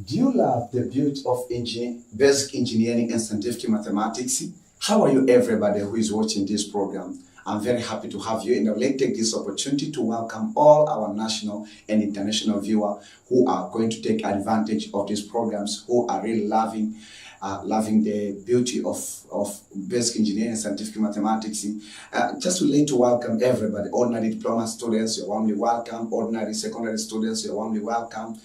Do you love the beauty of basic engineering and scientific mathematics? How are you, everybody who is watching this program? I'm very happy to have you, and I'd like to take this opportunity to welcome all our national and international viewers who are going to take advantage of these programs, who are really loving the beauty of basic engineering and scientific mathematics. Just would like to welcome everybody. Ordinary diploma students, you're warmly welcome. Ordinary secondary students, you're warmly welcome.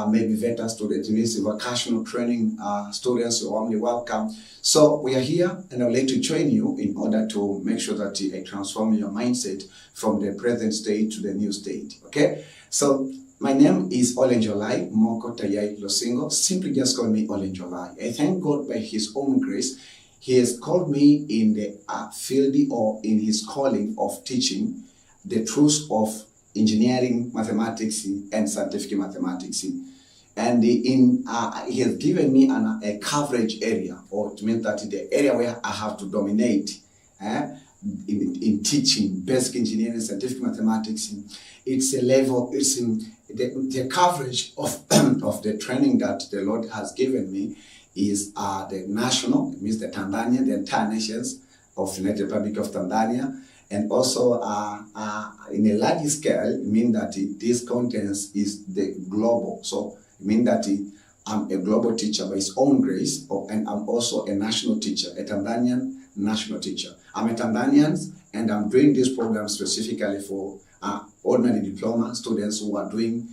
Maybe VETA students, vocational training students, you're warmly welcome. So we are here, and I'd like to join you in order to make sure that I transform your mindset from the present state to the new state. Okay? So my name is Olenjolai Moko Tayai Losingo. Simply just call me Olenjolai. I thank God by His own grace, He has called me in the field or in His calling of teaching the truths of engineering, mathematics, and scientific mathematics. And He has given me a coverage area, or it means that the area where I have to dominate in teaching basic engineering and scientific mathematics. It's a level, it's in the coverage of, of the training that the Lord has given me is the national, it means the Tanzania, the entire nations of the United Republic of Tanzania. And also in a large scale, it means that this contents is the global. So it means that I'm a global teacher by His own grace, and I'm also a national teacher, a Tanzanian national teacher. I'm a Tanzanian, and I'm doing this program specifically for ordinary diploma students who are doing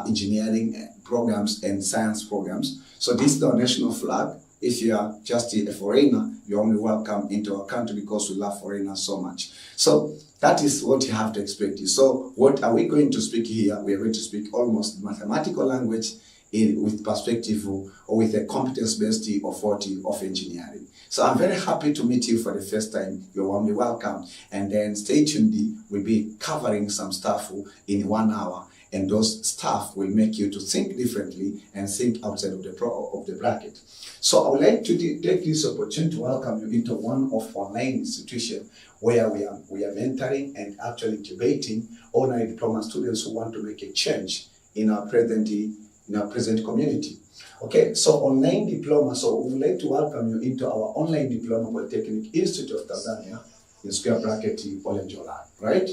engineering programs and science programs. So this is the national flag. If you are just a foreigner, you're only welcome into our country because we love foreigners so much. So that is what you have to expect. So what are we going to speak here? We are going to speak almost mathematical language with perspective or with a competence-based authority of engineering. So I'm very happy to meet you for the first time. You're warmly welcome. And then stay tuned. We'll be covering some stuff in 1 hour. And those stuff will make you to think differently and think outside of the bracket. So I would like to take this opportunity to welcome you into one of online institutions where we are mentoring and actually incubating ordinary diploma students who want to make a change in our present community. Okay, so online diploma. So we would like to welcome you into our online diploma Polytechnic Institute of Tanzania in square bracket Olenjolai, right?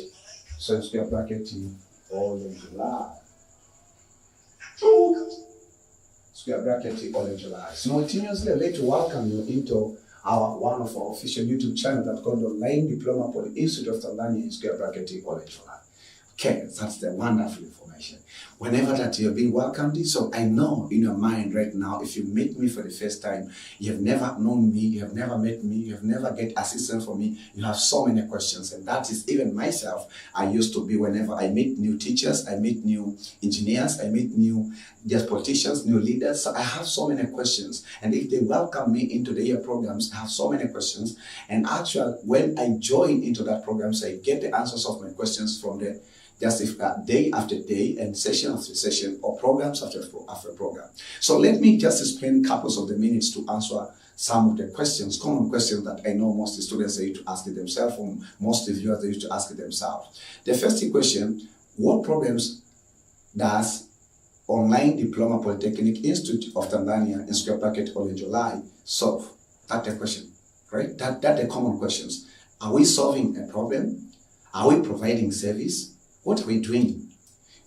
So in square bracket Olenjolai. Square bracket Olenjolai. Simultaneously, I'd like to welcome you into one of our official YouTube channel that's called Online Diploma Poly Institute of Tanzania in square bracket Olenjolai. Okay, that's the wonderful information. Whenever that you're being welcomed, so I know in your mind right now, if you meet me for the first time, you have never known me, you have never met me, you have never get assistance from me, you have so many questions. And that is even myself, I used to be whenever I meet new teachers, I meet new engineers, I meet new just politicians, new leaders. So I have so many questions. And if they welcome me into the year programs, I have so many questions. And actually, when I join into that program, so I get the answers of my questions from the just if day after day and session after session or programs after program. So let me just explain couples of the minutes to answer some of the questions, common questions that I know most students are used to ask themselves, or most viewers are used to ask themselves. The first question: what problems does Online Diploma Polytechnic Institute of Tanzania in square bracket Olenjolai solve? That's the question, right? That's the common questions. Are we solving a problem? Are we providing service? What are we doing?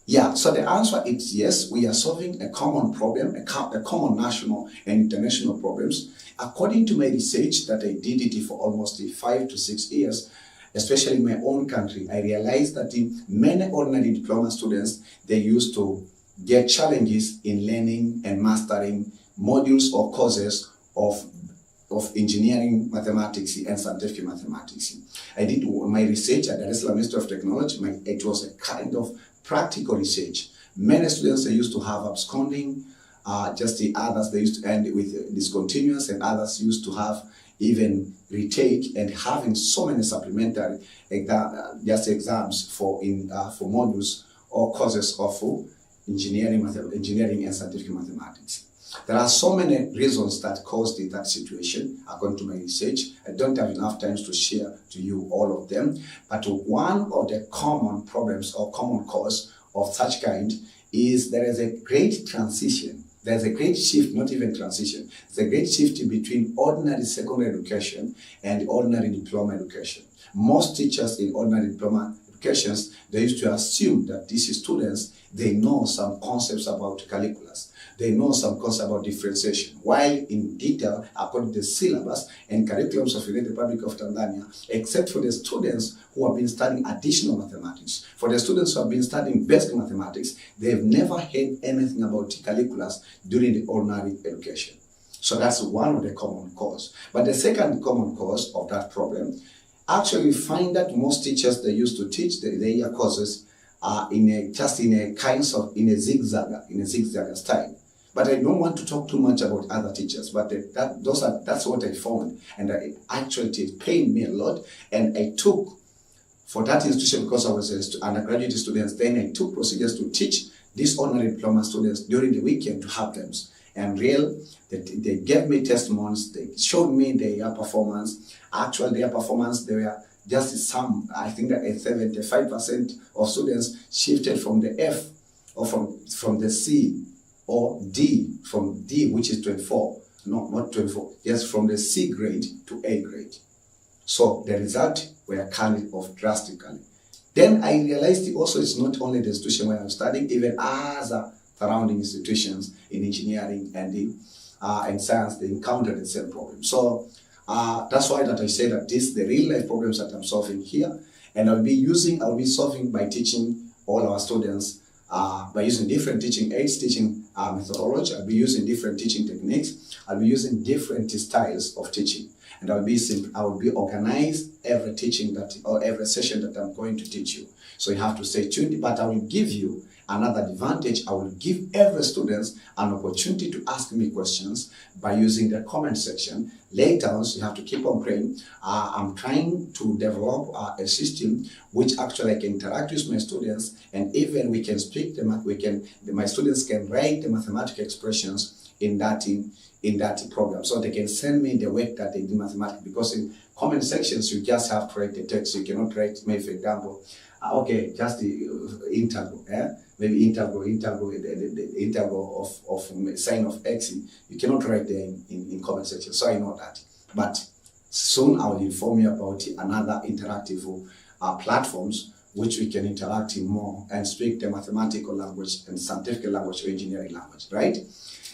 Yeah, so the answer is yes, we are solving a common problem, a common national and international problems. According to my research that I did it for almost 5 to 6 years, especially in my own country, I realized that many ordinary diploma students, they used to get challenges in learning and mastering modules or courses of engineering, mathematics, and scientific mathematics. I did my research at the Dar Ministry of Technology. It was a kind of practical research. Many students they used to have absconding, just the others they used to end with discontinuous, and others used to have even retake and having so many supplementary exams for modules or courses of engineering and scientific mathematics. There are so many reasons that caused that situation, according to my research. I don't have enough time to share to you all of them, but one of the common problems or common cause of such kind is there is a great transition there's a great shift, not even transition. There's a great shift between ordinary secondary education and ordinary diploma education. Most teachers in ordinary diploma educations, they used to assume that these students, they know some concepts about calculus. They know some concepts about differentiation, while in detail, according to the syllabus and curriculums of the United Republic of Tanzania, except for the students who have been studying additional mathematics. For the students who have been studying basic mathematics, they've never heard anything about calculus during the ordinary education. So that's one of the common cause. But the second common cause of that problem, actually we find that most teachers, they used to teach the year courses in a zigzag style. But I don't want to talk too much about other teachers, but that's what I found, and it pained me a lot. And I took, for that institution, because I was an undergraduate student, then I took procedures to teach these ordinary diploma students during the weekend to have them. And they gave me testimonies, they showed me their performance. Actually, their performance, they were just some, I think that 75% of students shifted from the F or from the C or D, from D, which is 24, no, not 24, yes, from the C grade to A grade. So the result were kind of drastically. Then I realized also it's not only the institution where I'm studying, even other surrounding institutions in engineering and science, they encountered the same problem. So that's why that I say that the real life problems that I'm solving here, and I'll be solving by teaching all our students by using different teaching aids, teaching methodology. I'll be using different teaching techniques. I'll be using different styles of teaching, and I will be organized every teaching or every session that I'm going to teach you. So you have to stay tuned. But I will give you another advantage. I will give every student an opportunity to ask me questions by using the comment section. Later on, so you have to keep on praying. I'm trying to develop a system which actually I can interact with my students, and even we can speak my students can write the mathematical expressions in that program, so they can send me the work that they did mathematics. Because in comment sections, you just have to write the text. You cannot write, maybe for example, okay, just the integral, maybe integral, the integral of sine of x. You cannot write there in comment section, so I know that. But soon I will inform you about another interactive platforms which we can interact in more and speak the mathematical language and scientific language or engineering language, right?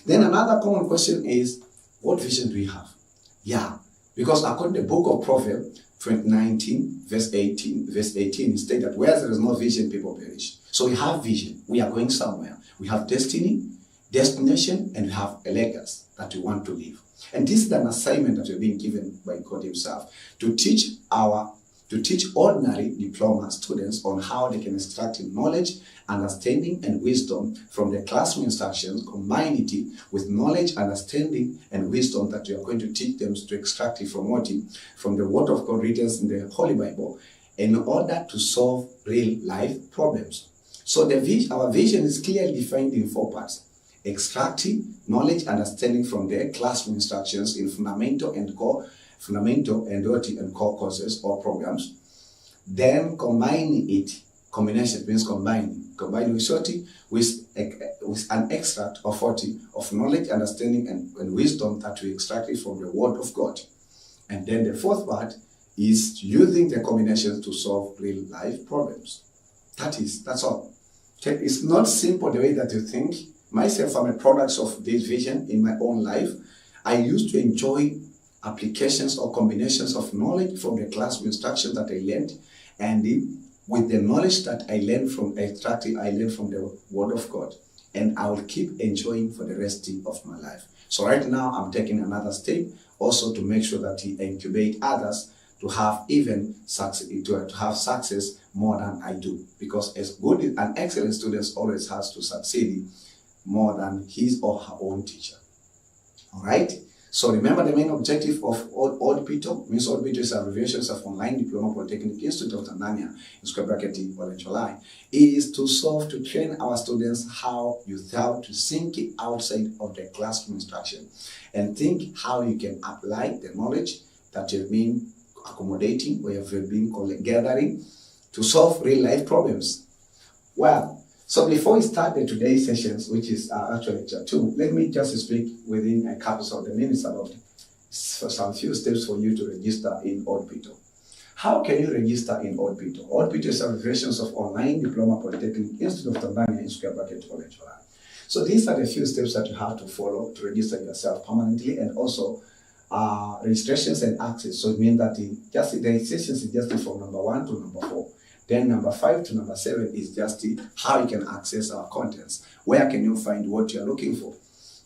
Then another common question is, what vision do we have? Yeah, because according to the book of Proverbs, 19, verse 18, it states that where there is no vision, people perish. So we have vision. We are going somewhere. We have destiny, destination, and we have a legacy that we want to live. And this is an assignment that we're being given by God Himself to teach ordinary diploma students on how they can extract knowledge, understanding, and wisdom from the classroom instructions, combine it with knowledge, understanding, and wisdom that we are going to teach them to extract it from the Word of God written in the Holy Bible, in order to solve real life problems. So our vision is clearly defined in 4 parts: extracting knowledge, understanding from the classroom instructions in fundamental and core courses or programs. Then combining it. Combination means combining with an extract of knowledge, understanding, and wisdom that we extracted from the Word of God. And then the 4th part is using the combinations to solve real life problems. That's all. It's not simple the way that you think. Myself, I'm a product of this vision in my own life. I used to enjoy applications or combinations of knowledge from the classroom instructions that I learned, and with the knowledge that I learned from the Word of God, and I will keep enjoying for the rest of my life. So right now, I'm taking another step also to make sure that I incubate others to have success more than I do, because as good an excellent student always has to succeed more than his or her own teacher. All right. So remember, the main objective of ODPITO, means ODPITO is abbreviations of Online Diploma Polytechnic Institute of Tanzania, in square bracket Olenjolai, is to train our students how you have to think outside of the classroom instruction and think how you can apply the knowledge that you've been accommodating or you've been gathering to solve real life problems. Well, So before we start the today's sessions, which is actually lecture 2, let me just speak within a couple of the minutes about some few steps for you to register in OLPITO. How can you register in OLPITO? OLPITO is abbreviations of Online Diploma Polytechnic Institute of Tanzania in square bracket Olenjolai. So these are the few steps that you have to follow to register yourself permanently, and also registrations and access. So it means that the registrations is just from number 1 to number 4. Then number 5 to number 7 is just how you can access our contents. Where can you find what you are looking for?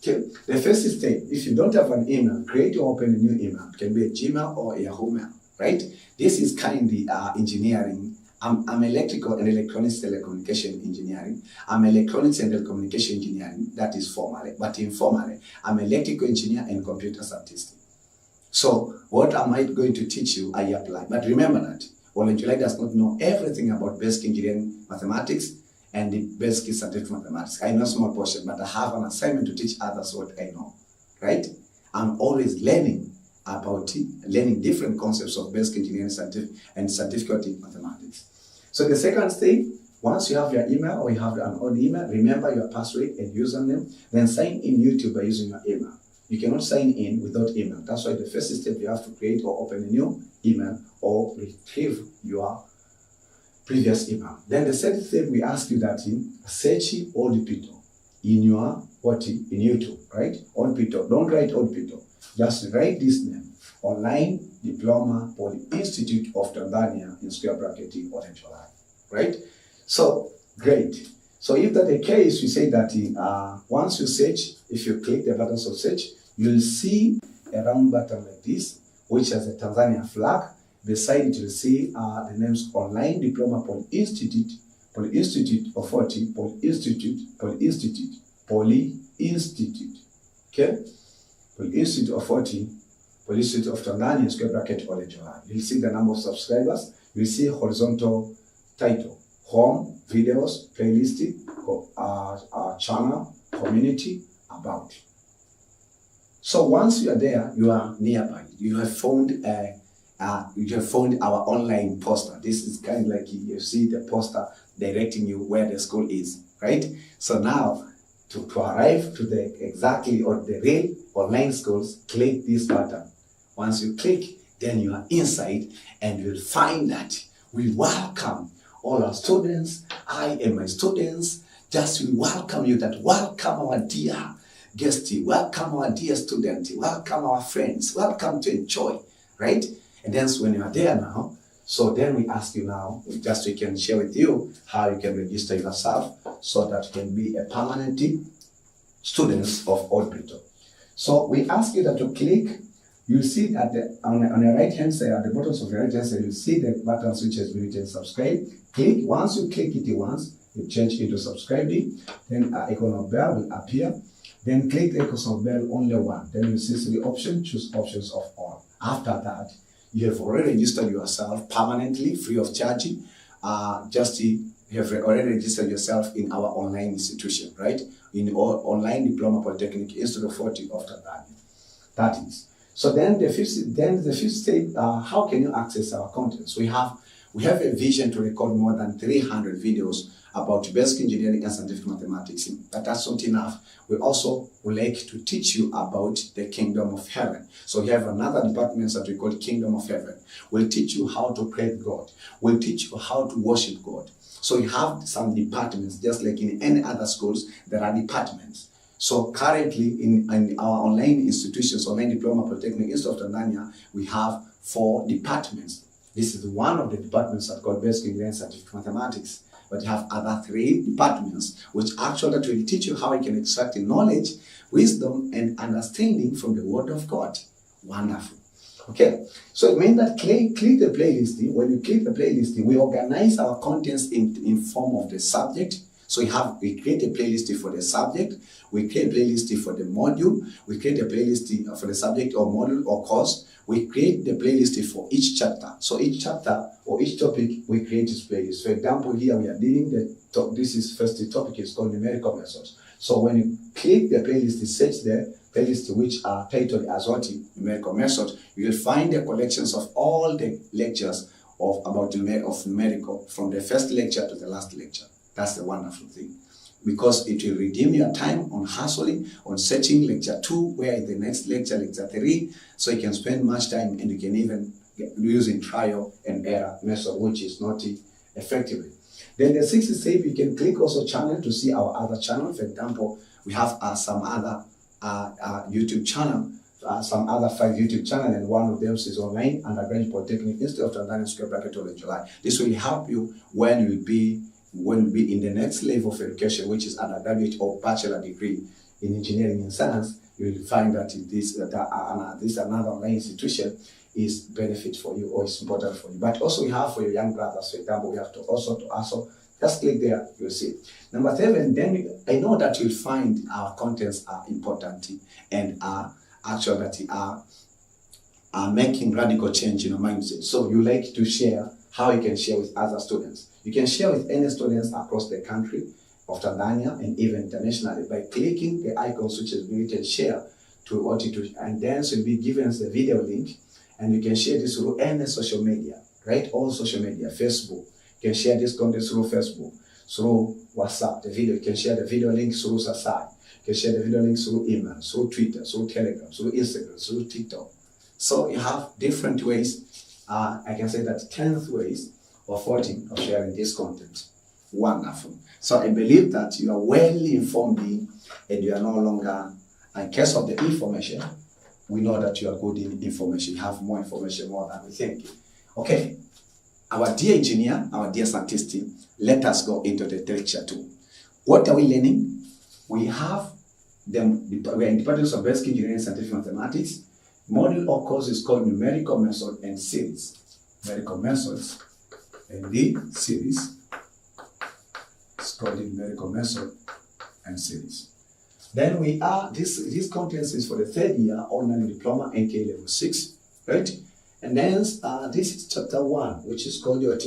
Okay. The first step, if you don't have an email, create or open a new email. It can be a Gmail or a Yahoo Mail, right? This is kindly engineering. I'm electrical and electronics telecommunication engineering. I'm electronics and telecommunication engineering, that is formally, but informally, I'm electrical engineer and computer statistics. So what am I going to teach you, I apply. But remember that Olenjolai does not know everything about basic engineering mathematics and the basic scientific mathematics. I know a small portion, but I have an assignment to teach others what I know, right? I'm always learning about learning different concepts of basic engineering and scientific mathematics. So the second step, once you have your email or you have an old email, remember your password and username, then sign in YouTube by using your email. You cannot sign in without email. That's why the first step, you have to create or open a new email or retrieve your previous email. Then the second step, we ask you that search OLPITO in your in YouTube, right? OLPITO. Don't write OLPITO. Just write this name: Online Diploma Poly Institute of Tanzania in square bracket Olenjolai, right? So great. So if that's the case, we say that once you search, if you click the buttons of search, you'll see a round button like this, which has a Tanzania flag. Beside it, you'll see the names Online Diploma Poly Institute of 40, Poly Institute, okay? Poly Institute of 40, Poly Institute of Tanzania, square bracket Olenjolai. You'll see the number of subscribers. You'll see horizontal title: Home, Videos, Playlist, Channel, Community, About. So once you are there, you are nearby. You have found our online poster. This is kind of like you see the poster directing you where the school is, right? So now, to arrive to the exactly or the real online schools, click this button. Once you click, then you are inside, and you'll find that we welcome all our students. I and my students, we welcome you. That welcome our dear guest, welcome our dear student, welcome our friends, welcome to enjoy, right? And then when you are there now, so then we ask you now, we can share with you how you can register yourself so that you can be a permanent student of OLPITO. So we ask you that you click. You see at on the right hand side, at the bottom of the right hand side, you see the buttons which has been written subscribe. Click. Once you click it once, you change into subscribe. Then an icon of bell will appear. Then click the icon of bell only one. Then you see the option, choose options of all. After that, you have already registered yourself permanently, free of charge. You have already registered yourself in our online institution, right? In our Online Diploma Polytechnic Institute of 40 of Tanzania. That is. So then the fifth step, how can you access our contents? We have a vision to record more than 300 videos about basic engineering and scientific mathematics. But that's not enough. We also would like to teach you about the kingdom of heaven. So we have another department that we call Kingdom of Heaven. We'll teach you how to praise God. We'll teach you how to worship God. So you have some departments, just like in any other schools, there are departments. So currently in our online institutions, Online Diploma Polytechnic Institute of Tanzania, we have 4 departments. This is one of the departments that called Basic Engineering and Scientific Mathematics. But you have other 3 departments, which actually will teach you how you can extract knowledge, wisdom, and understanding from the Word of God. Wonderful. Okay, so it means that click the playlist. When you click the playlist, we organize our contents in form of the subject. So we create a playlist for the subject, we create a playlist for the module, we create a playlist for the subject or module or course, we create the playlist for each chapter. So each chapter or each topic, we create this playlist. For example, here we are dealing the topic is called numerical methods. So when you click the playlist, search the playlist which are titled as numerical method, you will find the collections of all the lectures of numerical from the first lecture to the last lecture. That's the wonderful thing. Because it will redeem your time on hustling, on searching lecture 2, where is the next lecture, lecture 3, so you can spend much time and you can even using trial and error method, which is not effective. Then the 6th is safe. You can click also channel to see our other channel. For example, we have some other YouTube channel, some other 5 YouTube channel, and one of them is online undergraduate polytechnic Institute of Tanzania square bracket Olenjolai. This will help you when you be in the next level of education, which is undergraduate or bachelor degree in engineering and science. You will find that this another online institution is benefit for you or is important for you. But also we have for your young brothers, for example, we have to also just click there, you'll see. Number 7, then I know that you'll find our contents are important and are actually are making radical change in your mindset. So you like to share how you can share with other students. You can share with any students across the country of Tanzania and even internationally by clicking the icons which is written share to what it will, and then so you'll be given the video link, and you can share this through any social media, right? All social media, Facebook. You can share this content through Facebook, through WhatsApp, the video. You can share the video link through Sasai. You can share the video link through email, through Twitter, through Telegram, through Instagram, through TikTok. So you have different ways, I can say that 10th ways of sharing this content. Wonderful. So I believe that you are well informed and you are no longer, in case of the information, we know that you are good in information. You have more information more than we think. Okay. Our dear engineer, our dear scientist, let us go into the lecture 2. What are we learning? We have we are in Department of Basic Engineering and Scientific Mathematics. Module of course is called Numerical Method and Series. Numerical Methods and the Series. It's called the Numerical Method and Series. Then we are, this contents is for the 3rd year ordinary diploma NK level 6, right? And then this is chapter 1, which is called your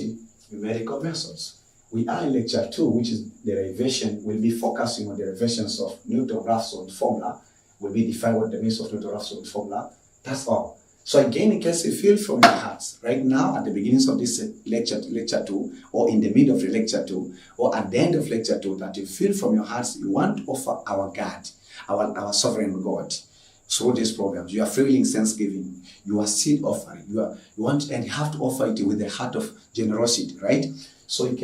numerical methods. We are in lecture 2, which is derivation. We'll be focusing on derivations of Newton-Raphson formula. We'll be defining what the means of Newton-Raphson formula. That's all. So again, in case you feel from your hearts, right now at the beginning of this lecture 2, or in the middle of the lecture 2, or at the end of lecture 2, that you feel from your hearts you want to offer our God, our sovereign God, through these programs. You are feeling thanksgiving, you are seed offering, you want and you have to offer it with a heart of generosity, right? So you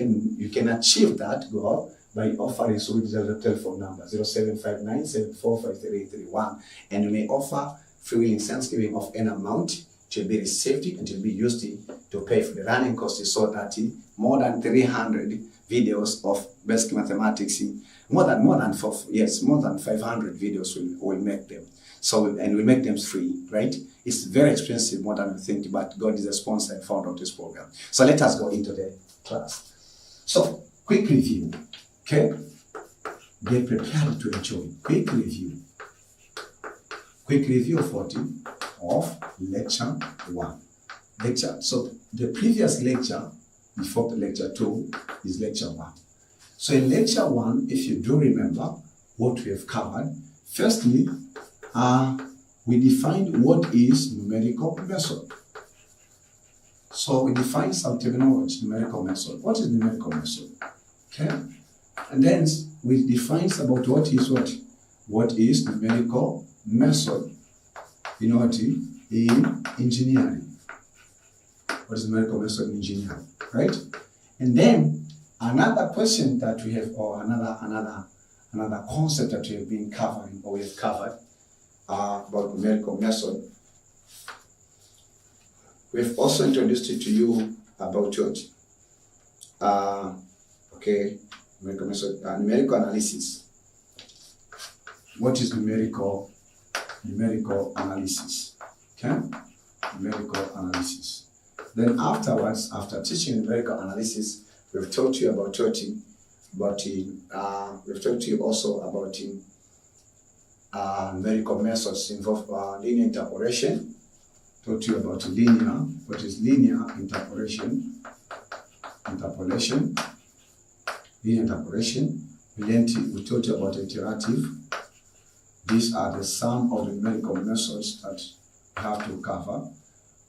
can achieve that God by offering through the telephone number 0759745331, and you may offer free will thanksgiving of an amount to be received and to be used to pay for the running costs, so that more than 300 videos of basic mathematics, more than 500 videos will make them. So, and we make them free, right? It's very expensive, more than we think, but God is a sponsor and founder of this program. So let us go into the class. So, quick review, okay? Get prepared to enjoy. Quick review. Quick review of lecture 1. So the previous lecture, before the lecture 2, is lecture 1. So in lecture 1, if you do remember what we have covered, firstly, we defined what is numerical method. So we defined some terminology, numerical method. What is numerical method? Okay? And then we defined about what is numerical method in engineering. What is numerical method in engineering, right? And then another question that we have, or another concept that we have been covering, or we have covered about numerical method. We've also introduced it to you about what? Numerical method, numerical analysis. What is numerical analysis? Okay, numerical analysis. Then afterwards, after teaching numerical analysis, we've taught you about we've taught you also about numerical methods involve linear interpolation. Taught you about what is linear interpolation. Linear interpolation. We taught you about iterative. These are the sum of the numerical methods that we have to cover.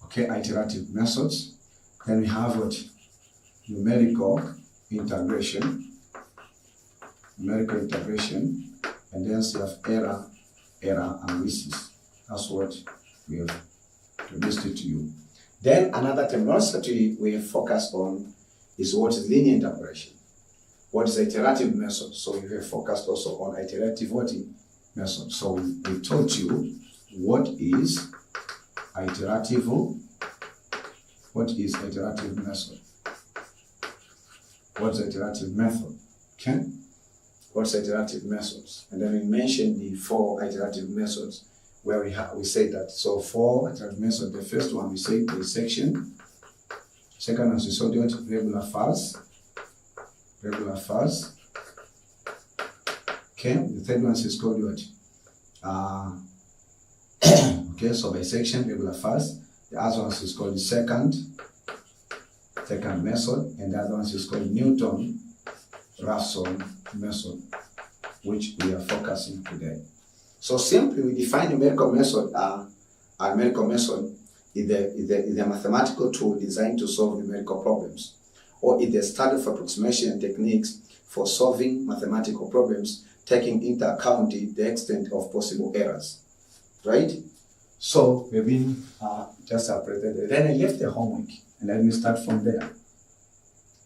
Okay, iterative methods. Then we have what? Numerical integration. numerical integration, and then you have error analysis. That's what we have introduced it to you. Then another terminology we have focused on is what is linear integration. What is iterative method? So we have focused also on iterative method. So we taught you what is iterative method. What is iterative method? Okay? What's iterative methods? And then we mentioned the 4 iterative methods where we say that. So 4 iterative methods. The first one we say is section. Second one we saw the regular files. Okay. The third one is called what? Okay. So by section, regular files. The other one is called the second method, and the other one is called Newton-Raphson method, which we are focusing today. So simply we define numerical method. A numerical method is a mathematical tool designed to solve numerical problems, or is a study of approximation and techniques for solving mathematical problems, taking into account the extent of possible errors. Right? So we've been just separated. Then I left the homework, and let me start from there.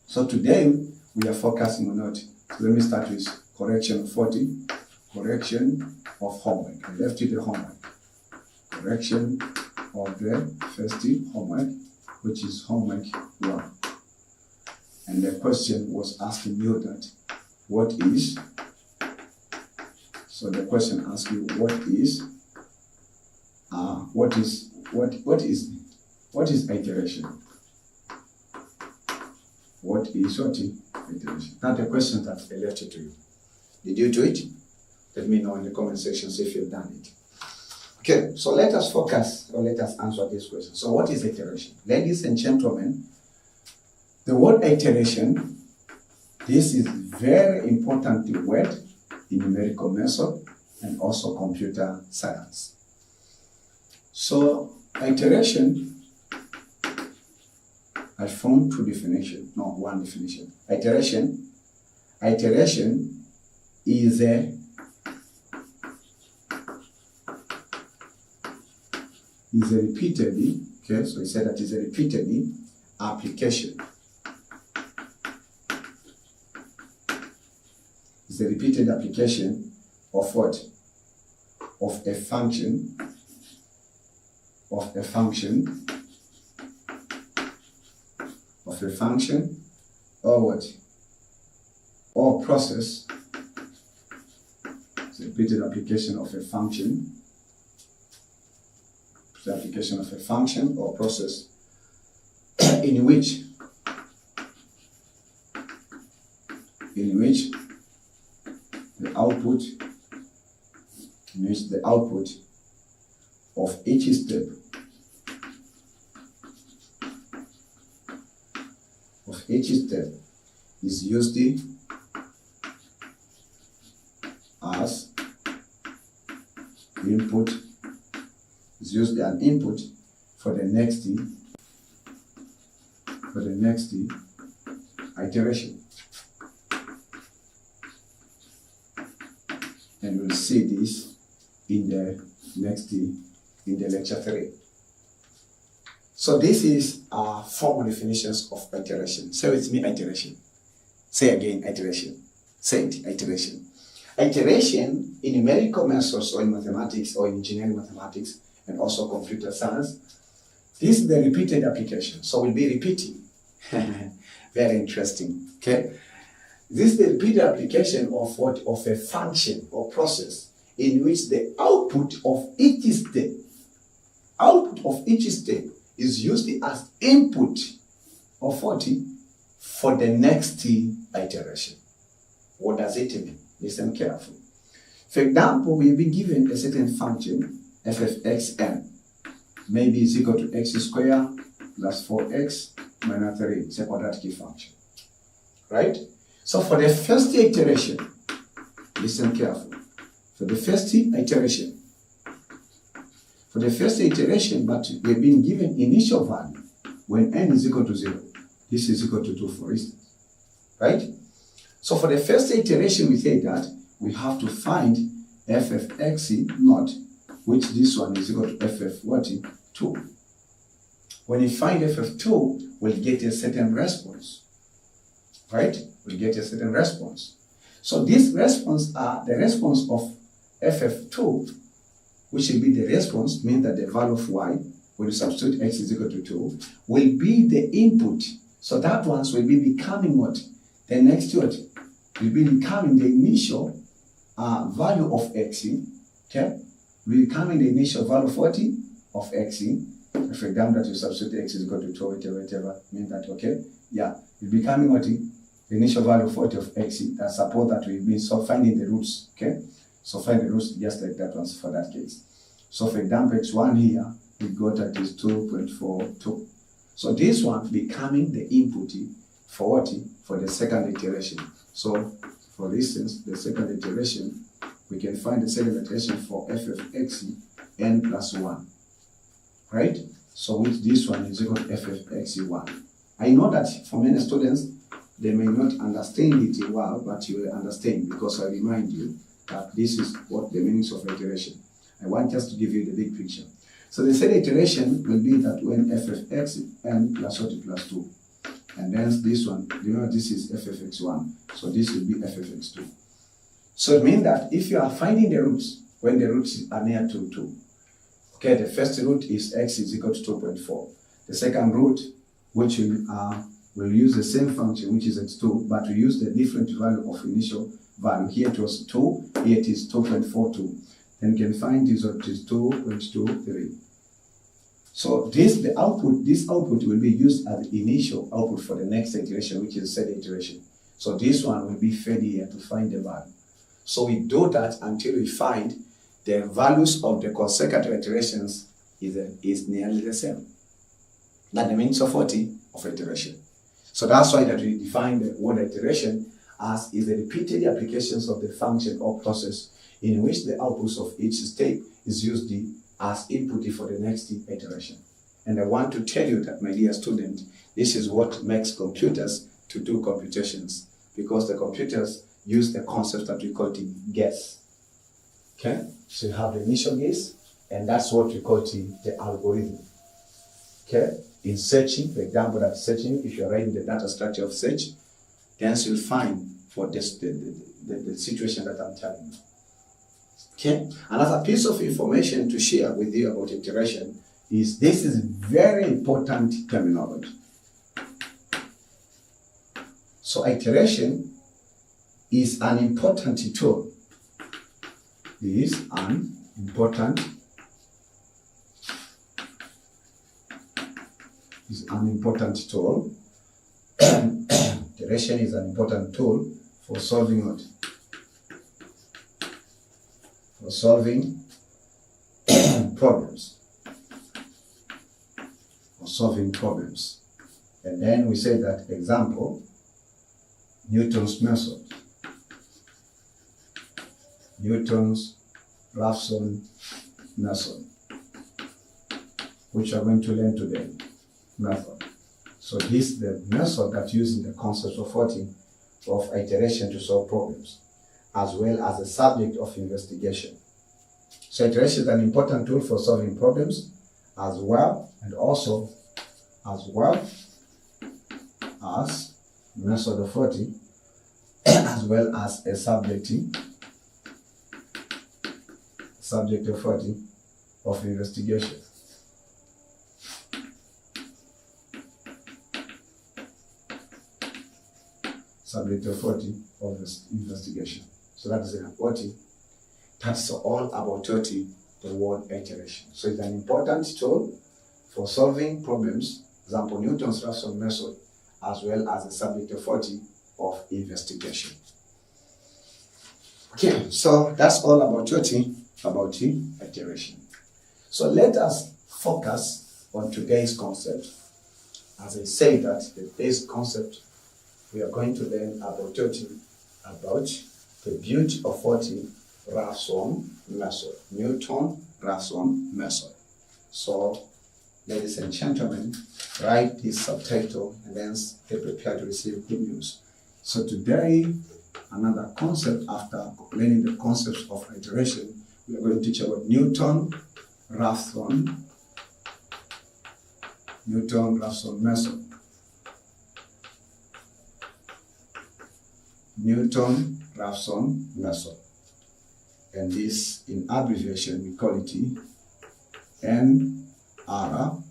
So today we are focusing on what? So let me start with correction of 40. Correction of homework. I left you the homework. Correction of the first homework, which is homework 1. And the question was asking you that what is. So the question asks you what is iteration? What is iteration? Now the question that I left it to you. Did you do it? Let me know in the comment sections if you've done it. Okay, so let us focus, or let us answer this question. So what is iteration? Ladies and gentlemen, the word iteration, this is very important word in numerical method and also computer science. So iteration, I found one definition. Iteration is a repeatedly, okay, so he said that is a repeatedly application. It's a repeated application of what? Of a function, or what? Or process. It's a repeated application of a function. The application of a function or process in which the output of each step is used as input. Is used as an input for the next iteration, and we'll see this in the lecture 3. So this is formal definitions of iteration. Say with me, iteration. Say again, iteration. Say it, iteration. Iteration in numerical methods or in mathematics or in engineering mathematics and also computer science, this is the repeated application. So we'll be repeating. Very interesting. Okay. This is the repeated application of what? Of a function or process in which the output of each step is used as input of what? For the next iteration. What does it mean? Listen carefully. For example, we've been given a certain function, f of xn, maybe is equal to x squared plus 4x minus 3. It's a quadratic function. Right? So for the first iteration, listen carefully. For the first iteration, but we've been given initial value when n is equal to 0. This is equal to 2, for instance. Right? So for the first iteration, we say that we have to find ffx naught, which this one is equal to ff what? 2. When you find ff2, we'll get a certain response, right? We'll get a certain response. So this response are the response of ff2, which will be the response, means that the value of y, when you substitute x is equal to 2, will be the input. So that ones will be becoming what? The next what? Will be becoming the initial value of x, okay? Will be becoming the initial value of what? Of x. For example, that you substitute x is equal to 2, whatever, means that, okay? Yeah, it's becoming what? The initial value of 40 of x. That suppose that we've been so finding the roots, okay? So find the roots just like that one for that case. So for example, x1 here, we got that is 2.42. So this one becoming the input for what? For the second iteration. So for instance, the second iteration, we can find the second iteration for ffx n plus 1. Right? So which this one is equal to ffx1. I know that for many students, they may not understand it well, but you will understand because I remind you that this is what the meanings of iteration. I want just to give you the big picture. So the third iteration will be that when ffx n plus 40 plus 2. And then this one, remember this is ffx1. So this will be ffx2. So it means that if you are finding the roots, when the roots are near to 2, okay, the first root is x is equal to 2.4. The second root, which will use the same function, which is x2, but we use the different value of initial value. Here it was 2, here it is 2.42. Then you can find this what is 2.23. So this output will be used as the initial output for the next iteration, which is the third iteration. So this one will be fed here to find the value. So we do that until we find the values of the consecutive iterations is nearly the same. That the means of 40 of iteration. So that's why that we define the word iteration as is the repeated applications of the function or process in which the outputs of each step is used as input for the next iteration. And I want to tell you that, my dear student, this is what makes computers to do computations, because the computers use the concept that we call guess. Okay? So you have the initial guess, and that's what we call the algorithm. Okay? In searching, for example, that searching, if you're writing the data structure of search, then you'll find for this, the situation that I'm telling you. Okay? Another piece of information to share with you about iteration is this is very important terminology. So iteration is an important tool. Is an important tool. Iteration is an important tool for solving what? For solving problems. For solving problems. And then we say that example, Newton's method. Newton's Raphson method, which we are going to learn today. Method. So this is the method that uses the concept of iteration to solve problems, as well as the subject of investigation. So iteration is an important tool for solving problems, as well as method of 40, as well as a subject of 40 of investigation. Subject of 40 of investigation. So that is 40. That's all about 30, the word iteration. So it's an important tool for solving problems, example Newton's Raphson method, as well as the subject of 40 of investigation. Okay, so that's all about 30, about iteration. So let us focus on today's concept. As I say that the base concept we are going to learn about 30, about the beauty of 40 Raphson method, Newton-Raphson method. So, ladies and gentlemen, write this subtitle and then stay prepared to receive good news. So today, another concept after learning the concepts of iteration, we are going to teach about Newton-Raphson method. Newton-Raphson method. And this, in abbreviation, we call it NR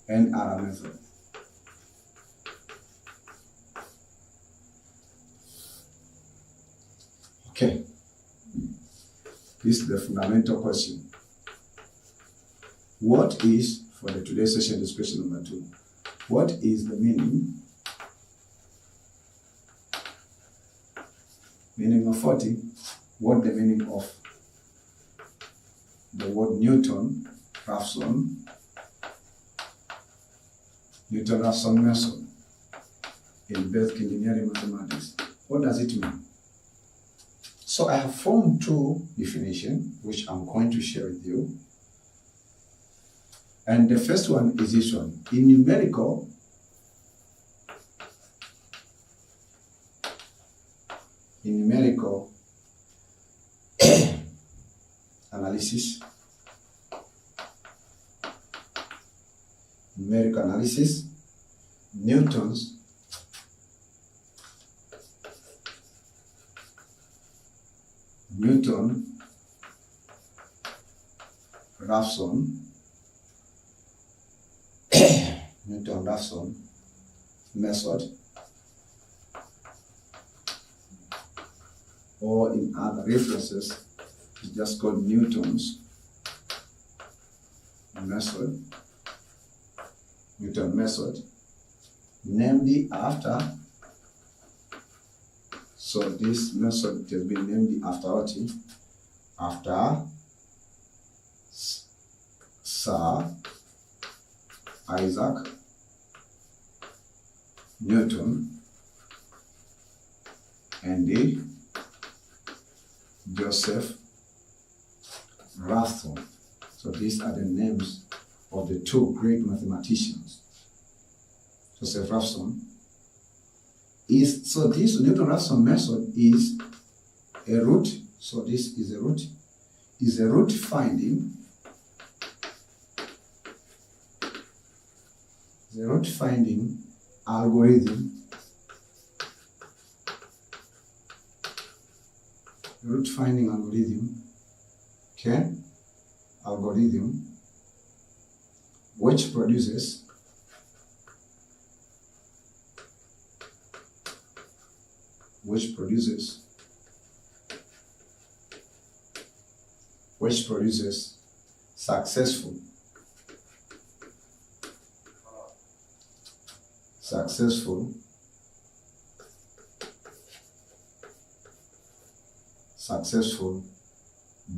method. Okay, this is the fundamental question. What is, for the today's session, this question number 2, what is the meaning of 40? What the meaning of the word Newton-Raphson method in basic engineering mathematics? What does it mean? So I have formed 2 definitions which I'm going to share with you. And the first one is this one. In numerical, analysis, Newton-Raphson method, or in other references, it's just called Newton's method, Newton method, named after, so this method has been named after what? After Sir Isaac Newton and Joseph Raphson. So these are the names of the 2 great mathematicians. Joseph Raphson is, so this Newton-Raphson method is a root, so this is a root finding, algorithm, algorithm which produces successful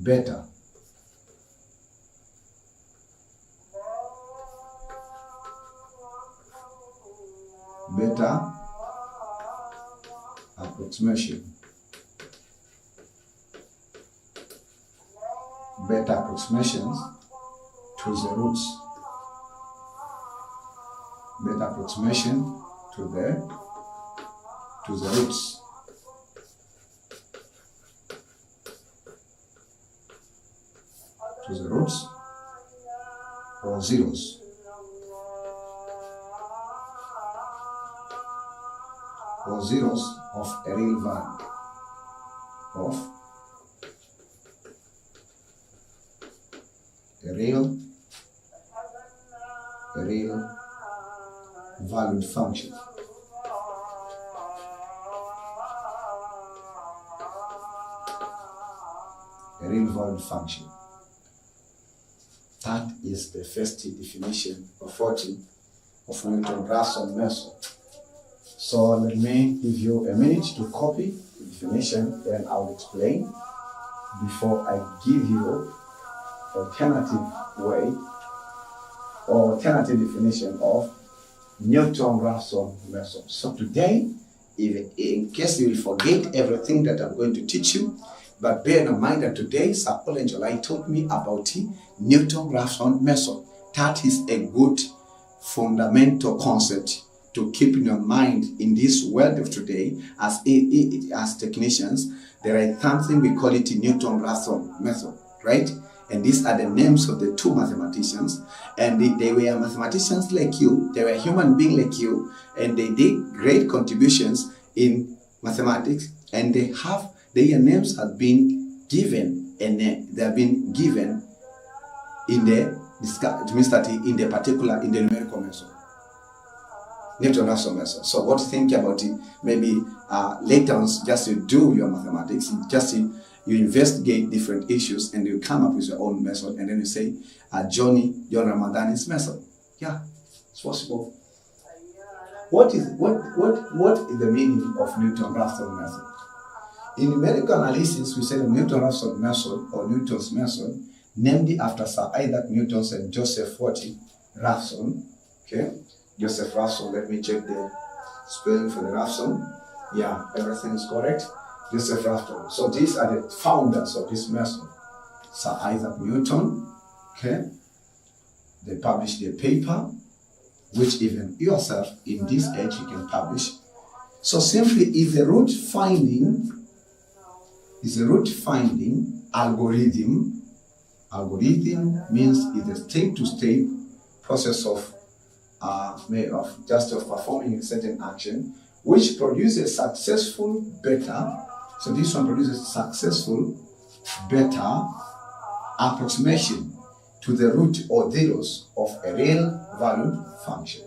better approximations to the roots, or zeros. Of a real value, a real valued function. That is the first definition of 40 of Newton-Raphson method. So let me give you a minute to copy the definition, then I'll explain before I give you alternative definition of Newton-Raphson method. So today, in case you will forget everything that I'm going to teach you, but bear in mind that today Sir Olenjolai told me about the Newton-Raphson method. That is a good fundamental concept to keep in your mind in this world of today as technicians. There is something we call it Newton-Raphson method, right? And these are the names of the two mathematicians, and they were mathematicians like you, they were human beings like you, and they did great contributions in mathematics, and their names have been given, and they have been given in the numerical method, Newton-Raphson method. So what do you think about it? Maybe later on, just to do your mathematics, you investigate different issues and you come up with your own method, and then you say John Ramadani's method. Yeah, it's possible. What is the meaning of Newton-Raphson method? In numerical analysis, we say the Newton-Raphson method or Newton's method, named after Sir Isaac Newton and Joseph Raphson. Okay, Joseph Raphson. Let me check the spelling for the Raphson. Yeah, everything is correct. Joseph Raphson. So these are the founders of this method. Sir Isaac Newton. Okay, they published a paper, which even yourself in this age you can publish. So simply is a root finding algorithm. Algorithm means it's a step-to-step process of performing a certain action, which produces successful beta. So this one produces successful beta approximation to the root or zeros of a real valued function.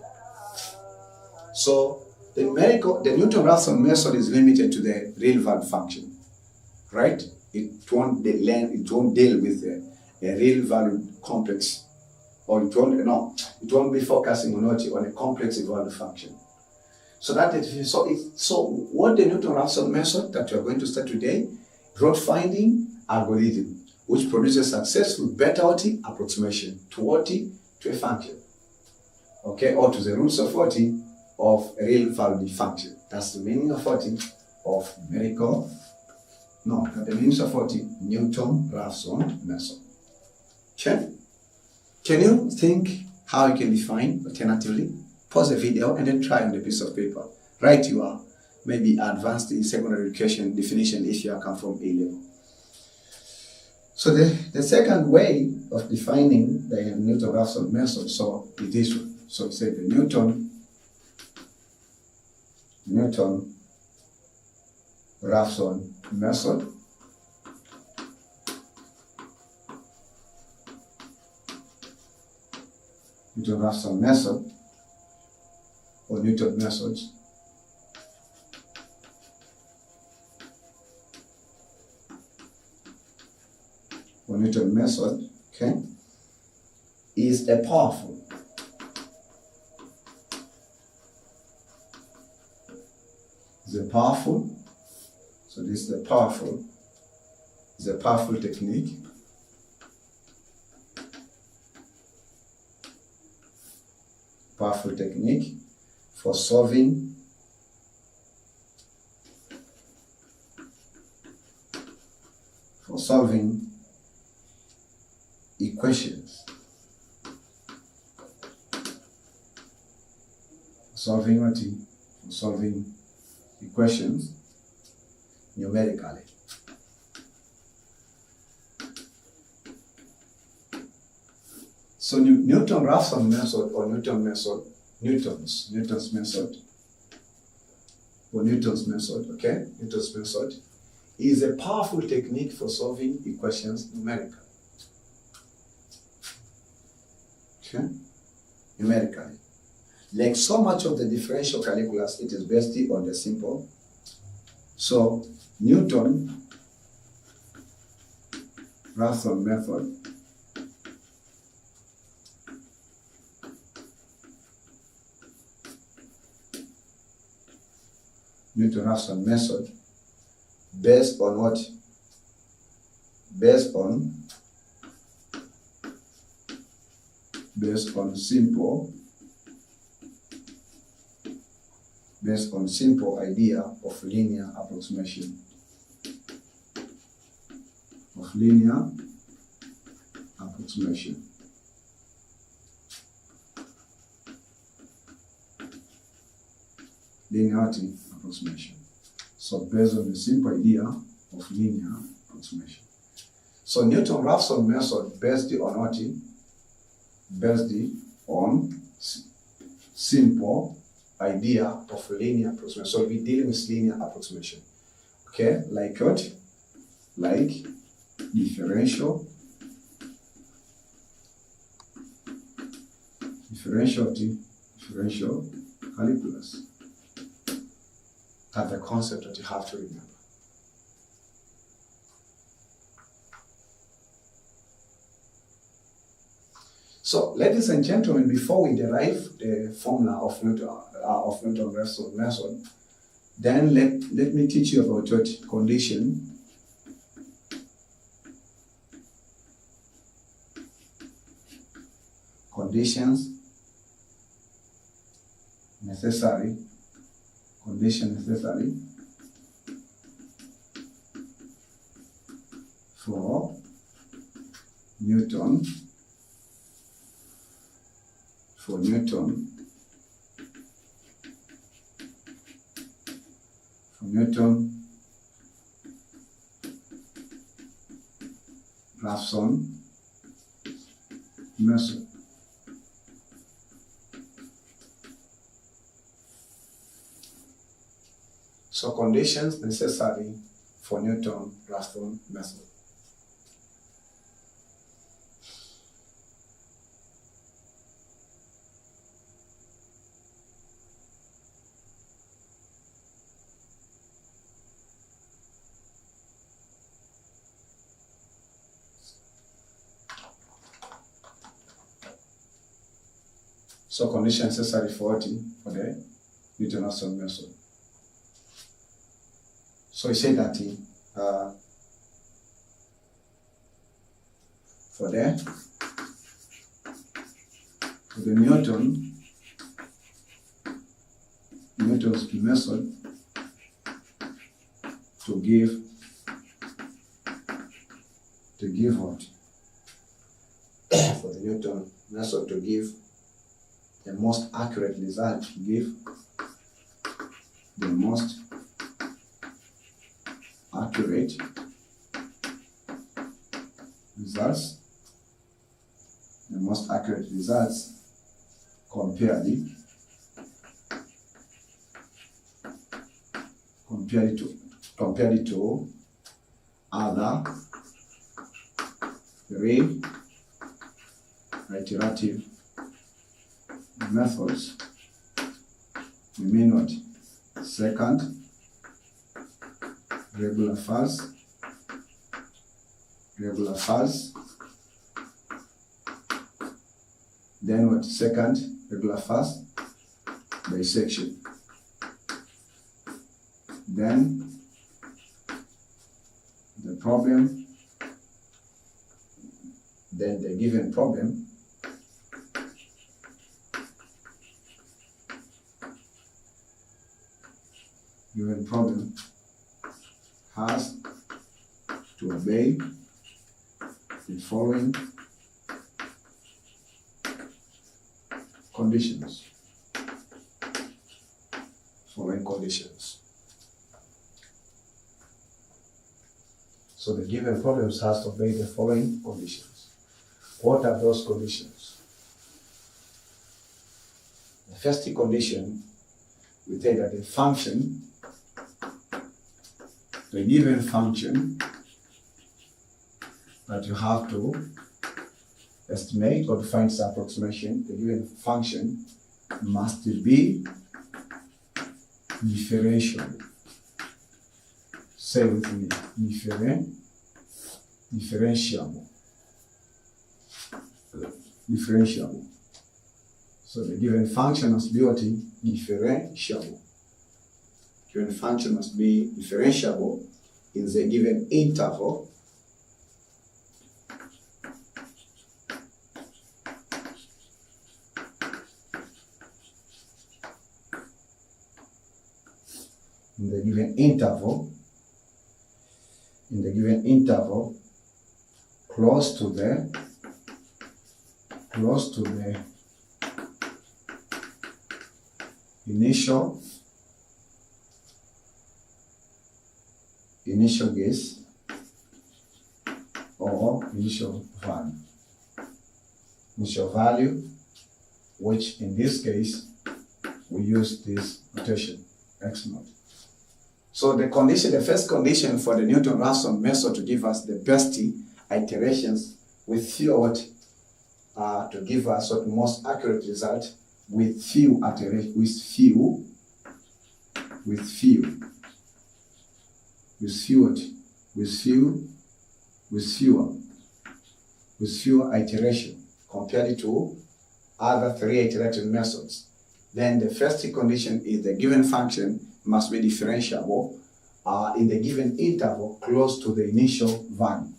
So the Newton-Raphson method is limited to the real valued function, right? It won't deal with a real valued complex, or it won't be focusing on a complex valued function. So what the Newton-Raphson method that we are going to start today, root finding algorithm, which produces successful beta approximation to a function, okay, or to the roots of of a real valued function. That's the meaning of numerical. No, not the meaning of Newton-Raphson method. Okay. Can you think how you can define alternatively? Pause the video and then try on the piece of paper. Write your maybe advanced secondary education definition if you come from A level. So the second way of defining the Newton-Raphson method, so it is this one. So it says the Newton-Raphson method Newton-Raphson method or Newton methods okay, is a powerful so this is a powerful technique for solving equations. Solving equations numerically. So Newton-Raphson method or Newton's method is a powerful technique for solving equations numerically. Okay? Numerically. Like so much of the differential calculus, it is based on the simple. So Newton-Raphson method based on what? Based on simple idea of linear approximation. linearity approximation. So based on the simple idea of linear approximation. So Newton-Raphson method based on what? Based on simple idea of linear approximation. So we'll be dealing with linear approximation. Okay, like what? Like differential calculus. That's the concept that you have to remember. So, ladies and gentlemen, before we derive the formula of Newton-Raphson method, then let me teach you about what conditions necessary for Newton Raphson method. So conditions necessary for Newton-Raphson method. So conditions necessary for the Newton-Raphson method. So he said that for the Newton's method to give what? For the Newton method to give the most accurate result, the most accurate results compared to other iterative methods. We mean what? Second, regular phase, then what? Second, regular phase bisection. Then the given problem has to obey the following conditions. So the given problems has to obey the following conditions. What are those conditions? The first condition, we say that the given function that you have to estimate or to find some approximation, the given function must be differentiable. Say with me, differentiable. So the given function must be what? Differentiable. Given function must be differentiable in the given interval close to the initial initial guess or initial value, which in this case we use this notation x naught. So the first condition for the Newton-Raphson method to give us the best iterations with few to give us the most accurate result with few fewer iteration compared to other 3 iterative methods. Then the first condition is the given function must be differentiable in the given interval close to the initial value,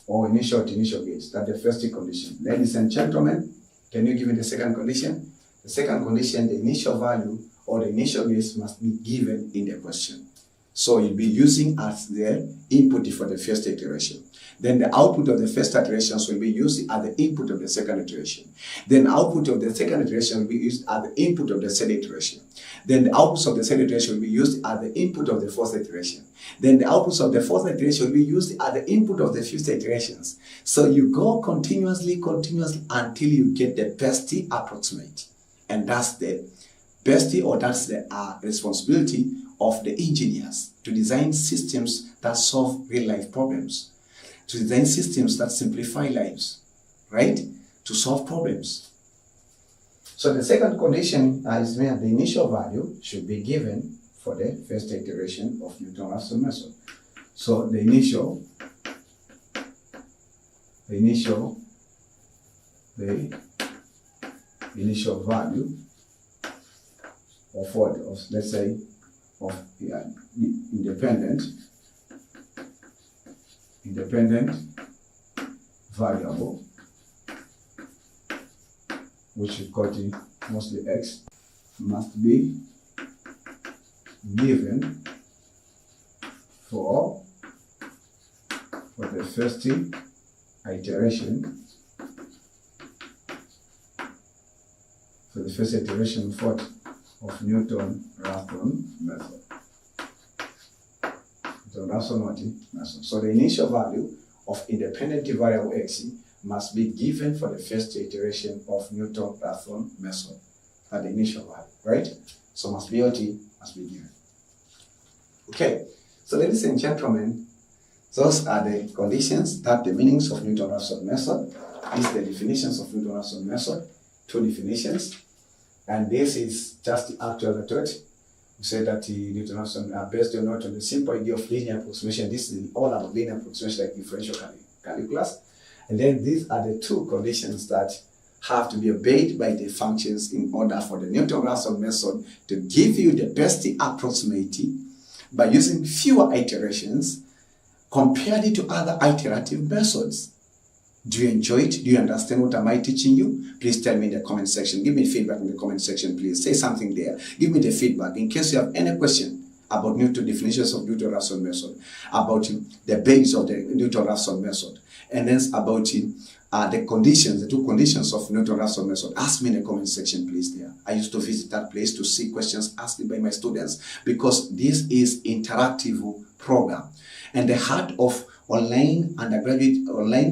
or initial gates. That's the first condition. Ladies and gentlemen, can you give me the second condition? The second condition, the initial value or the initial gates must be given in the question. So you'll be using as the input for the first iteration. Then the output of the first iterations will be used as the input of the second iteration. Then output of the second iteration will be used as the input of the third iteration. Then the outputs of the third iteration will be used as the input of the fourth iteration. Then the outputs of the fourth iteration will be used as the input of the fifth iterations. So you go continuously until you get the best approximate. And that's the best, or that's the responsibility of the engineers to design systems that solve real-life problems, to design systems that simplify lives, right? To solve problems. So the second condition is where the initial value should be given for the first iteration of Newton-Raphson method. So the initial value of what? Of, let's say, of independent variable, which we call it mostly x, must be given for the first iteration, of what? Of Newton-Raphson method. So the initial value of independent variable x must be given for the first iteration of Newton-Raphson method at the initial value, right? So must be given. Okay, so ladies and gentlemen, those are the conditions, that the meanings of Newton-Raphson method. These are the definitions of Newton-Raphson method, 2 definitions. And this is just the actual method. We say that Newton-Raphson are based not on the simple idea of linear approximation. This is all about linear approximation, like differential calculus. And then these are the 2 conditions that have to be obeyed by the functions in order for the Newton-Raphson method to give you the best approximate by using fewer iterations compared to other iterative methods. Do you enjoy it? Do you understand what am I teaching you? Please tell me in the comment section. Give me feedback in the comment section, please. Say something there. Give me the feedback in case you have any question about definitions of Newton-Raphson method, about the base of the Newton-Raphson method, and then about the conditions, the 2 conditions of Newton-Raphson method. Ask me in the comment section, please, there. I used to visit that place to see questions asked by my students, because this is interactive program. And the heart of online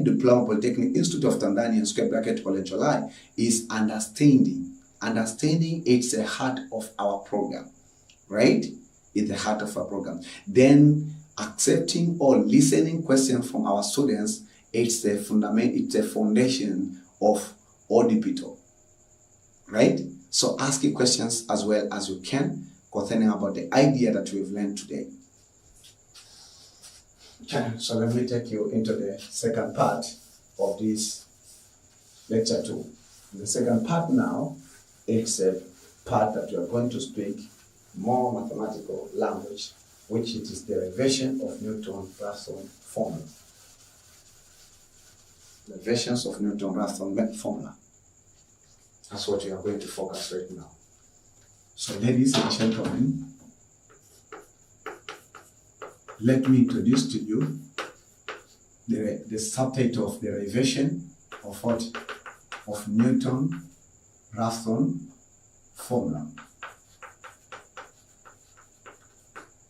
diploma polytechnic institute of Tanzania square bracket Olenjolai is understanding. Understanding, it's the heart of our program, right? It's the heart of our program. Then accepting or listening questions from our students, it's the foundation of ODPTO, right? So ask questions as well as you can concerning about the idea that we've learned today. Okay, so let me take you into the second part of this lecture 2. The second part now, it's a part that we are going to speak more mathematical language, which it is derivation of Newton-Raphson formula. Derivations of Newton-Raphson formula. That's what we are going to focus right now. So ladies and gentlemen, let me introduce to you the subtitle of derivation of what? Of Newton-Raphson formula.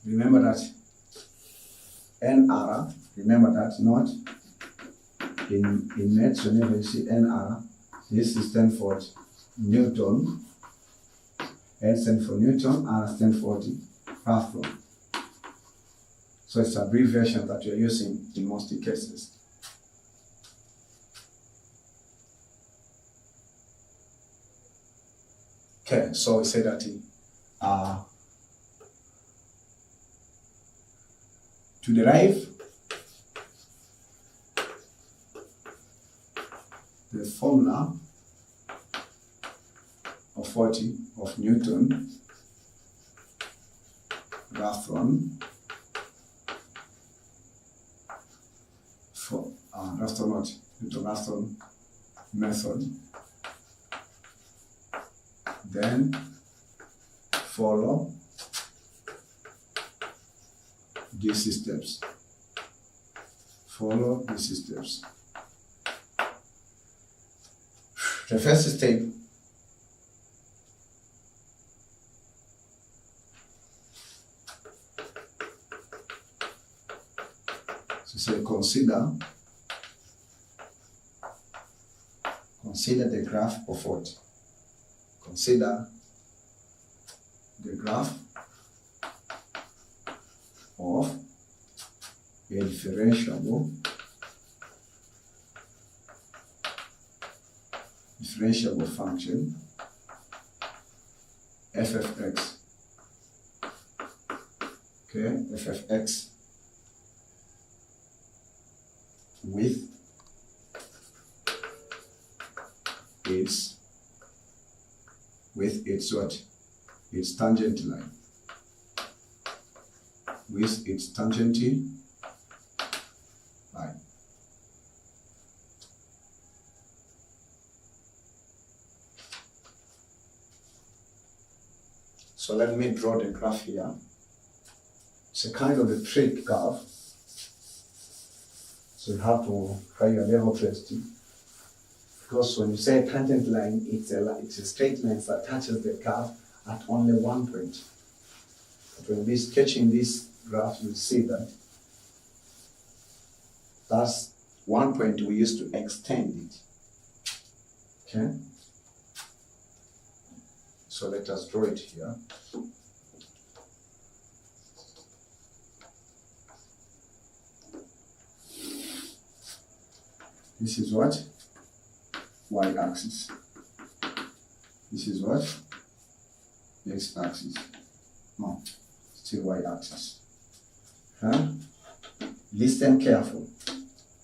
Remember that NR, remember that not in maths, whenever you see NR, this is stand for Newton, N stands for Newton, R stands for the Rafron. So it's an abbreviation that you're using in most cases. Okay, so we say that to derive the formula of 40 of Newton Rafron for Newton Rafron method, then follow these steps. Follow these steps. The first step so consider the graph of what? Consider the graph of a differentiable function f of x. Okay, f of x with its what? Its tangent line. With its tangent line. So let me draw the graph here. It's a kind of a straight curve. So you have to try your level first. Because when you say tangent line, it's a straight line that touches the curve at only one point. But when we're sketching this graph, you'll see that that's one point we used to extend it. Okay? So let us draw it here. This is what? Y-axis. This is what? X-axis. No, still Y-axis. Huh? Listen careful.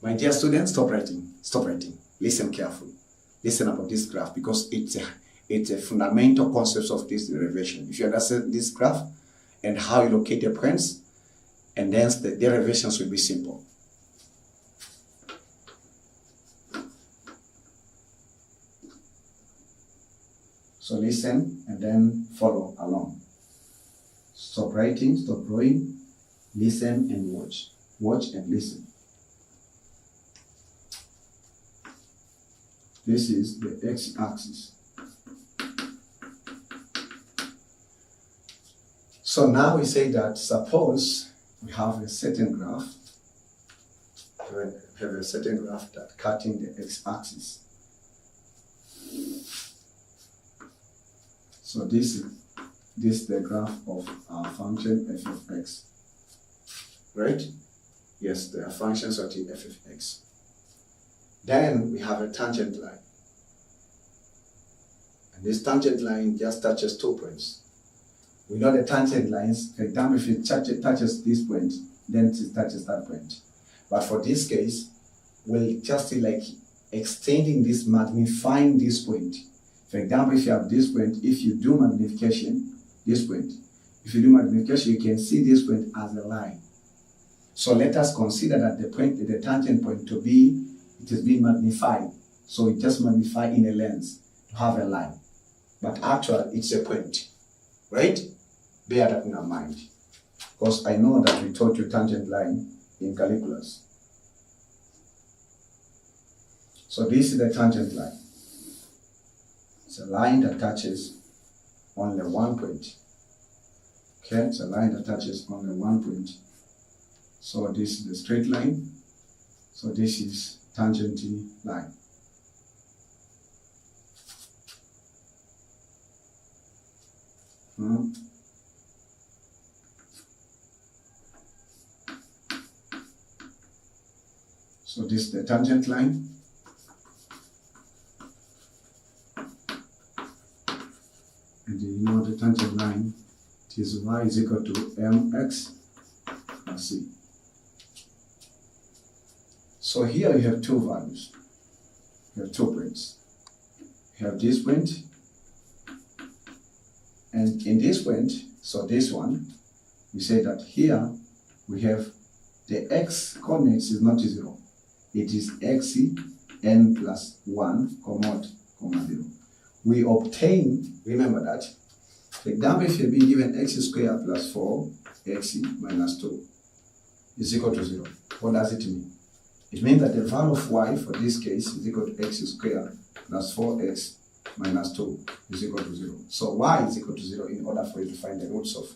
My dear students, stop writing. Stop writing. Listen careful. Listen about this graph because it's a fundamental concept of this derivation. If you understand this graph and how you locate the points, and then the derivations will be simple. So listen and then follow along. Stop writing, stop drawing, listen and watch. Watch and listen. This is the x-axis. So now we say that suppose we have a certain graph, that cutting the x-axis. So this is the graph of our function f of x, right? Yes, there are functions of the f of x. Then we have a tangent line. And this tangent line just touches 2 points. We know the tangent lines, for example, if it touches this point, then it touches that point. But for this case, we'll just like extending this, magnifying this point. For example, if you have this point, if you do magnification, this point, if you do magnification, you can see this point as a line. So let us consider that the tangent point it is being magnified. So it just magnify in a lens to have a line. But actually, it's a point, right? Bear that in our mind. Because I know that we taught you tangent line in calculus. So this is the tangent line. It's a line that touches only one point. Okay, it's a line that touches only one point. So this is the straight line. So this is tangent line. So this is the tangent line. And you know the tangent line, it is y is equal to mx plus c. So here you have two values. You have 2 points. You have this point, and in this point, so this one, we say that here we have the x coordinates is not 0. It is x n plus 1, comma 0. We obtain, remember that, for example, if you're being given x squared plus 4x minus 2 is equal to 0. What does it mean? It means that the value of y for this case is equal to x squared plus 4x minus 2 is equal to 0. So y is equal to 0 in order for you to find the roots of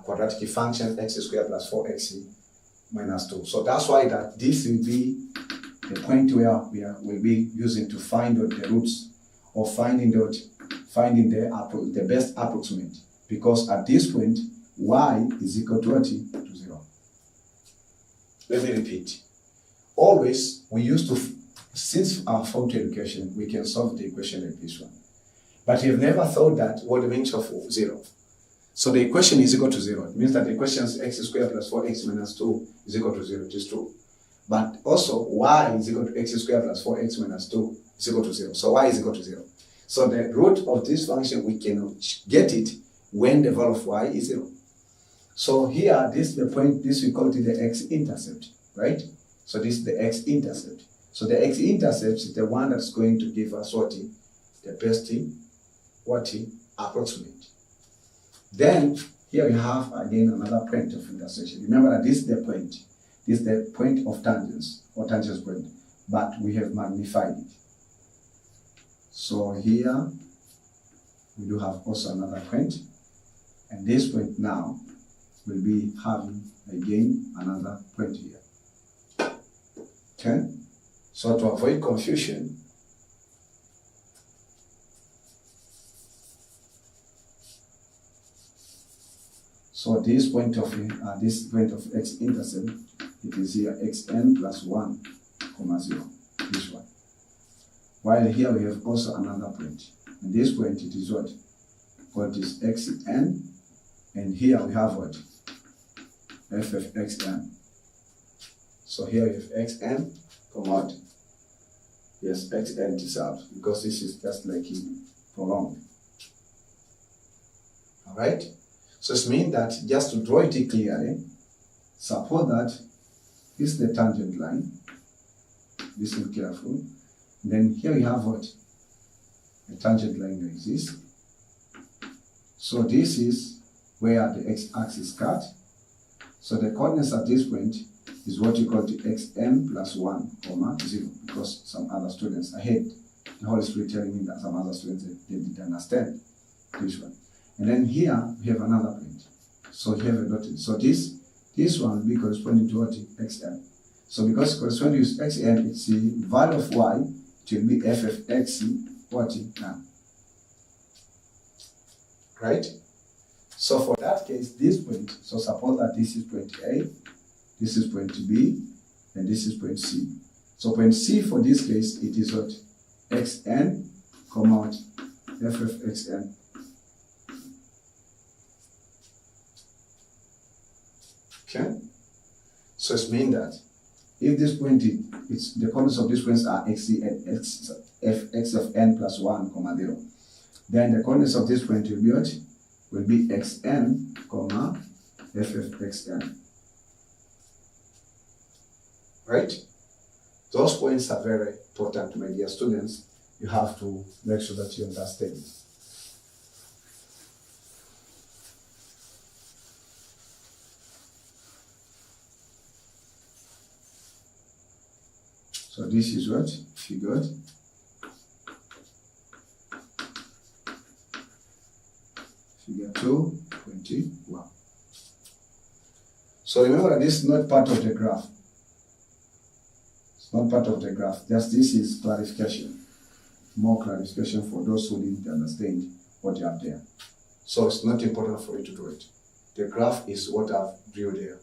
quadratic function x squared plus 4x minus 2. So that's why that this will be the point where will be using to find out the roots or finding the best approximate, because at this point y is equal to what? To 0. Let me repeat. Always we used to, since our form 2 education, we can solve the equation like this one. But you've never thought that what the means of 0. So the equation is equal to 0. It means that the equation is x squared plus 4x minus 2 is equal to 0. It is true. But also y is equal to x squared plus 4x minus 2 is equal to 0. So y is equal to 0. So the root of this function, we can get it when the value of y is 0. So here, this is the point, this we call it the x-intercept, right? So this is the x-intercept. So the x-intercept is the one that's going to give us what? The best approximate. Then here we have again another point of intersection. Remember that this is the point. This is the point of tangents or tangent point, but we have magnified it. So here we do have also another point, and this point now will be having again another point here. Okay? So to avoid confusion, so this point of x-intercept, it is here xn plus 1, comma 0, this one. While here we have also another point. And this point, it is what? What is xn, and here we have what? f of xn. So here we have xn, comma what? Yes, xn itself, because this is just like prolonged. Alright? So it means that, just to draw it clearly, suppose that this is the tangent line. Listen careful. Then here we have what? A tangent line like this. So this is where the x-axis cut. So the coordinates at this point is what you call the xn plus 1, comma 0, because some other students, I hate the Holy Spirit telling me that some other students, they didn't understand this one. And then here we have another point. So here we got it. So this one will be corresponding to what? xn. So because corresponding to xn, it's the value of y, it will be f of x, what? Now. Right? So for that case, this point, so suppose that this is point A, this is point B, and this is point C. So point C for this case, it is what? xn, comma what? f of xn. Okay? So it means that if this point, it's the coordinates of these points are x of n plus 1, comma 0, then the coordinates of this point will be what? Will be xn, comma f of xn. Right? Those points are very important, my dear students. You have to make sure that you understand it. So this is what? Figure 2. 221. So remember that this is not part of the graph. It's not part of the graph. Just this is clarification. More clarification for those who didn't understand what you have there. So it's not important for you to do it. The graph is what I've drew there.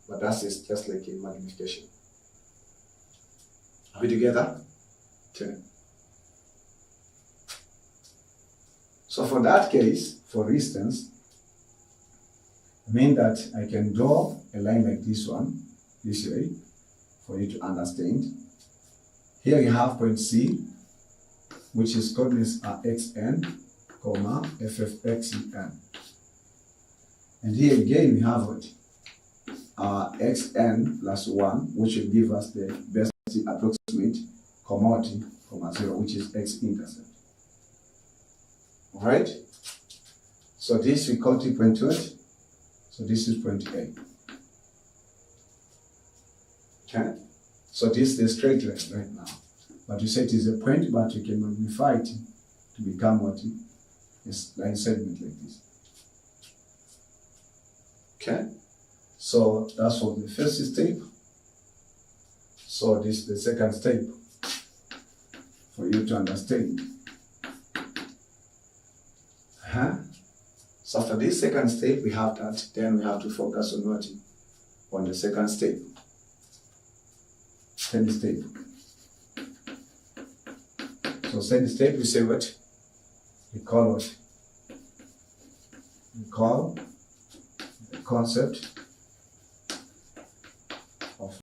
But that is just like a magnification. Are we together? Okay. So for that case, for instance, I mean that I can draw a line like this one, this way, for you to understand. Here you have point C, which is coordinates are xn, comma, ffxen. And here again we have what? Xn plus 1, which will give us the best approximate commodity, comma 0, which is x-intercept. Alright? So this we call it point 2. So this is point A. Okay? So this is the straight line right now. But you say it is a point, but you can magnify it to become what? Is line segment like this. Okay? So that's for the first step. So this is the second step for you to understand. So after this second step, we have that. Then we have to focus on what? On the second step. Second step. So second step, we say what? We call what? We call the concept